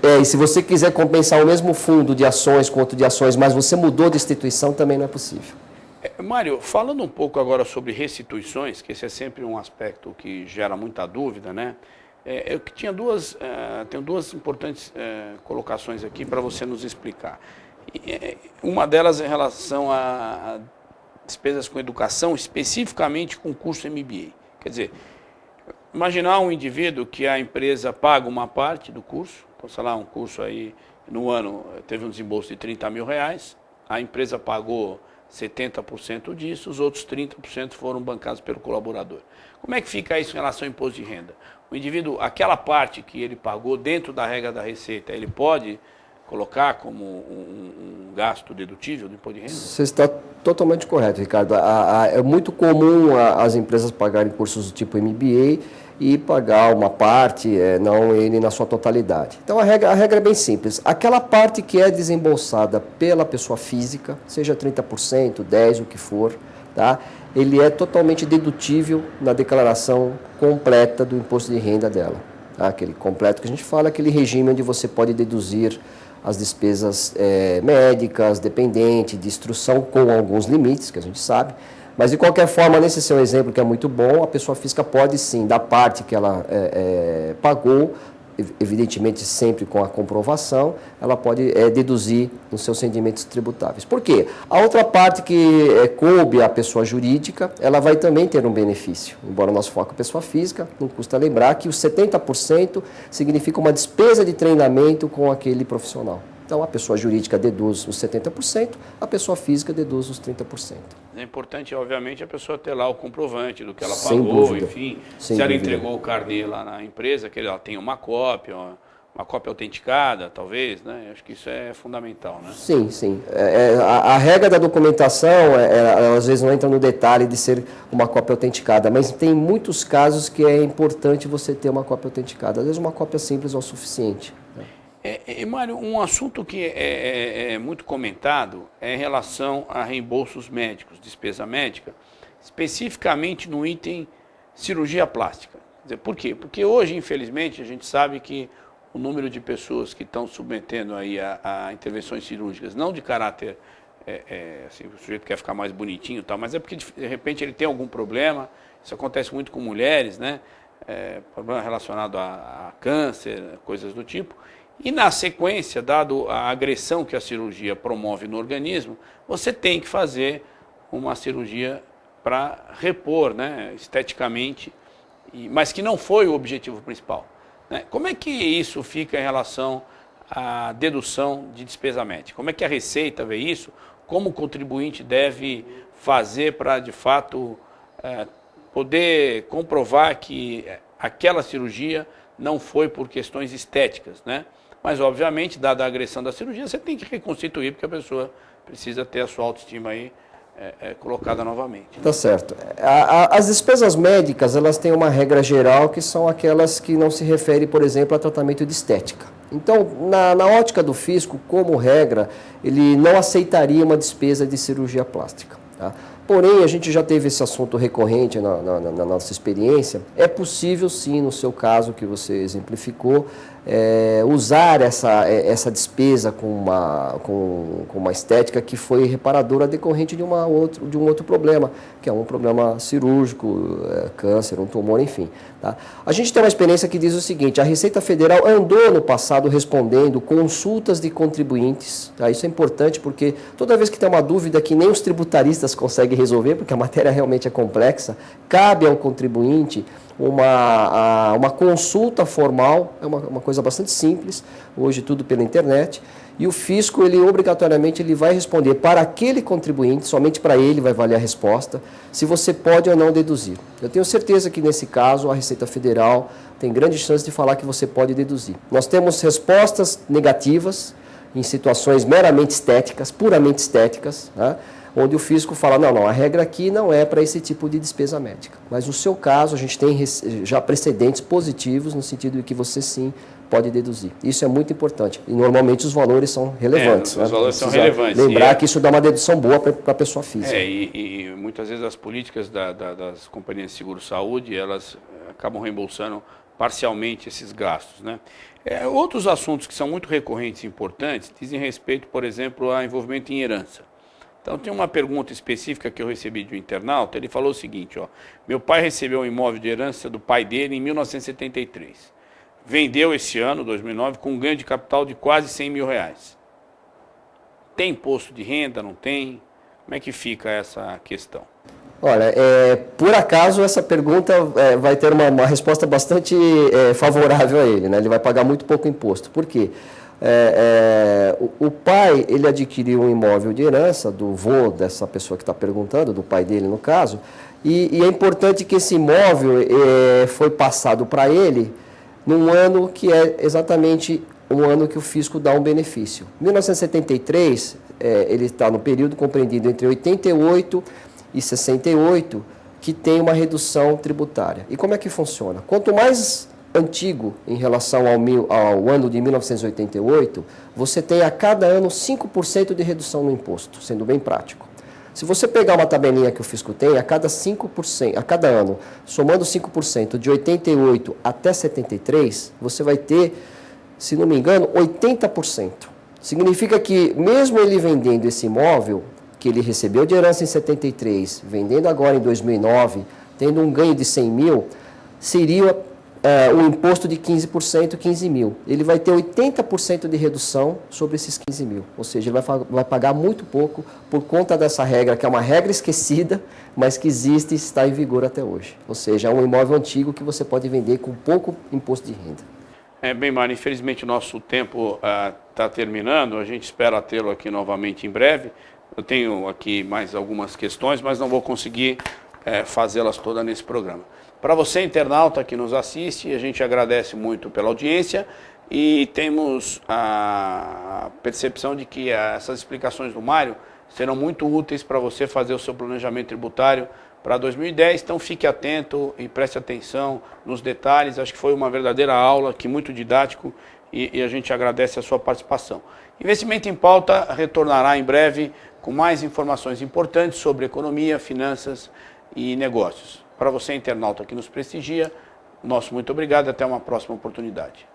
E se você quiser compensar o mesmo fundo de ações com outro de ações, mas você mudou de instituição, também não é possível. Mário, falando um pouco agora sobre restituições, que esse é sempre um aspecto que gera muita dúvida, né? Eu que tenho duas importantes colocações aqui para você nos explicar. Uma delas em relação a despesas com educação, especificamente com curso MBA. Quer dizer, imaginar um indivíduo que a empresa paga uma parte do curso, então, sei lá, um curso aí, no ano teve um desembolso de R$30.000, a empresa pagou 70% disso, os outros 30% foram bancados pelo colaborador. Como é que fica isso em relação ao imposto de renda? O indivíduo, aquela parte que ele pagou dentro da regra da Receita, ele pode colocar como um gasto dedutível do imposto de renda? Você está totalmente correto, Ricardo. É muito comum as empresas pagarem cursos do tipo MBA e pagar uma parte, não ele na sua totalidade. Então a regra é bem simples. Aquela parte que é desembolsada pela pessoa física, seja 30%, 10%, o que for, tá? Ele é totalmente dedutível na declaração completa do imposto de renda dela. Tá? Aquele completo que a gente fala, aquele regime onde você pode deduzir as despesas médicas, dependentes, de instrução, com alguns limites, que a gente sabe. Mas, de qualquer forma, nesse seu exemplo, que é muito bom, a pessoa física pode, sim, da parte que ela pagou, evidentemente sempre com a comprovação, ela pode deduzir nos seus rendimentos tributáveis. Por quê? A outra parte que coube à pessoa jurídica, ela vai também ter um benefício. Embora o nosso foco é pessoa física, não custa lembrar que os 70% significa uma despesa de treinamento com aquele profissional. Então, a pessoa jurídica deduz os 70%, a pessoa física deduz os 30%. É importante, obviamente, a pessoa ter lá o comprovante do que ela Sem pagou, dúvida. enfim. Sem se ela dúvida. entregou o carnê lá na empresa, que ela tem uma cópia autenticada, talvez, né? Acho que isso é fundamental, né? Sim, sim. A regra da documentação, ela, às vezes não entra no detalhe de ser uma cópia autenticada, mas tem muitos casos que é importante você ter uma cópia autenticada. Às vezes uma cópia simples é o suficiente. Mário, um assunto que é muito comentado é em relação a reembolsos médicos, despesa médica, especificamente no item cirurgia plástica. Quer dizer, por quê? Porque hoje, infelizmente, a gente sabe que o número de pessoas que estão submetendo aí a intervenções cirúrgicas, não de caráter, assim, o sujeito quer ficar mais bonitinho e tal, mas é porque de repente ele tem algum problema, isso acontece muito com mulheres, né? Problema relacionado a câncer, coisas do tipo. E na sequência, dado a agressão que a cirurgia promove no organismo, você tem que fazer uma cirurgia para repor, né, esteticamente, mas que não foi o objetivo principal. Né? Como é que isso fica em relação à dedução de despesa médica? Como é que a Receita vê isso? Como o contribuinte deve fazer para, de fato, poder comprovar que aquela cirurgia não foi por questões estéticas, né? Mas, obviamente, dada a agressão da cirurgia, você tem que reconstituir, porque a pessoa precisa ter a sua autoestima aí colocada novamente. Tá certo. As despesas médicas, elas têm uma regra geral, que são aquelas que não se referem, por exemplo, a tratamento de estética. Então, na ótica do fisco, como regra, ele não aceitaria uma despesa de cirurgia plástica. Tá? Porém, a gente já teve esse assunto recorrente na nossa experiência. É possível, sim, no seu caso que você exemplificou, usar essa despesa com uma estética que foi reparadora decorrente de um outro problema, que é um problema cirúrgico, câncer, um tumor, enfim. Tá? A gente tem uma experiência que diz o seguinte: a Receita Federal andou no passado respondendo consultas de contribuintes. Tá? Isso é importante porque toda vez que tem uma dúvida que nem os tributaristas conseguem resolver, porque a matéria realmente é complexa, cabe ao contribuinte uma consulta formal, é uma coisa bastante simples, hoje tudo pela internet, e o fisco, ele obrigatoriamente vai responder para aquele contribuinte, somente para ele vai valer a resposta, se você pode ou não deduzir. Eu tenho certeza que nesse caso a Receita Federal tem grande chance de falar que você pode deduzir. Nós temos respostas negativas em situações meramente estéticas, puramente estéticas, né? Onde o fisco fala, não, a regra aqui não é para esse tipo de despesa médica. Mas no seu caso, a gente tem já precedentes positivos no sentido de que você sim pode deduzir. Isso é muito importante. E normalmente os valores são relevantes. Os valores são relevantes. Lembrar que isso dá uma dedução boa para a pessoa física. E muitas vezes as políticas das companhias de seguro-saúde, elas acabam reembolsando parcialmente esses gastos, né? Outros assuntos que são muito recorrentes e importantes dizem respeito, por exemplo, a envolvimento em herança. Então tem uma pergunta específica que eu recebi de um internauta, ele falou o seguinte, ó, meu pai recebeu um imóvel de herança do pai dele em 1973. Vendeu esse ano, 2009, com um ganho de capital de quase 100 mil reais. Tem imposto de renda, não tem? Como é que fica essa questão? Olha, por acaso essa pergunta vai ter uma resposta bastante favorável a ele, né? Ele vai pagar muito pouco imposto. Por quê? O pai, ele adquiriu um imóvel de herança do vô dessa pessoa que está perguntando, do pai dele no caso, e é importante que esse imóvel foi passado para ele num ano que é exatamente um ano que o fisco dá um benefício. 1973, ele está no período compreendido entre 88 e 68, que tem uma redução tributária. E como é que funciona? Quanto mais antigo em relação ao ano de 1988, você tem a cada ano 5% de redução no imposto, sendo bem prático. Se você pegar uma tabelinha que o fisco tem, a cada 5%, a cada ano, somando 5% de 88 até 73, você vai ter, se não me engano, 80%. Significa que mesmo ele vendendo esse imóvel, que ele recebeu de herança em 73, vendendo agora em 2009, tendo um ganho de 100 mil, seria um imposto de 15%, 15 mil. Ele vai ter 80% de redução sobre esses 15 mil. Ou seja, ele vai pagar muito pouco por conta dessa regra, que é uma regra esquecida, mas que existe e está em vigor até hoje. Ou seja, é um imóvel antigo que você pode vender com pouco imposto de renda. Bem, Mário, infelizmente o nosso tempo está terminando. A gente espera tê-lo aqui novamente em breve. Eu tenho aqui mais algumas questões, mas não vou conseguir fazê-las todas nesse programa. Para você, internauta que nos assiste, a gente agradece muito pela audiência e temos a percepção de que essas explicações do Mário serão muito úteis para você fazer o seu planejamento tributário para 2010. Então fique atento e preste atenção nos detalhes. Acho que foi uma verdadeira aula, que muito didático, e a gente agradece a sua participação. Investimento em Pauta retornará em breve com mais informações importantes sobre economia, finanças e negócios. Para você, internauta que nos prestigia, nosso muito obrigado e até uma próxima oportunidade.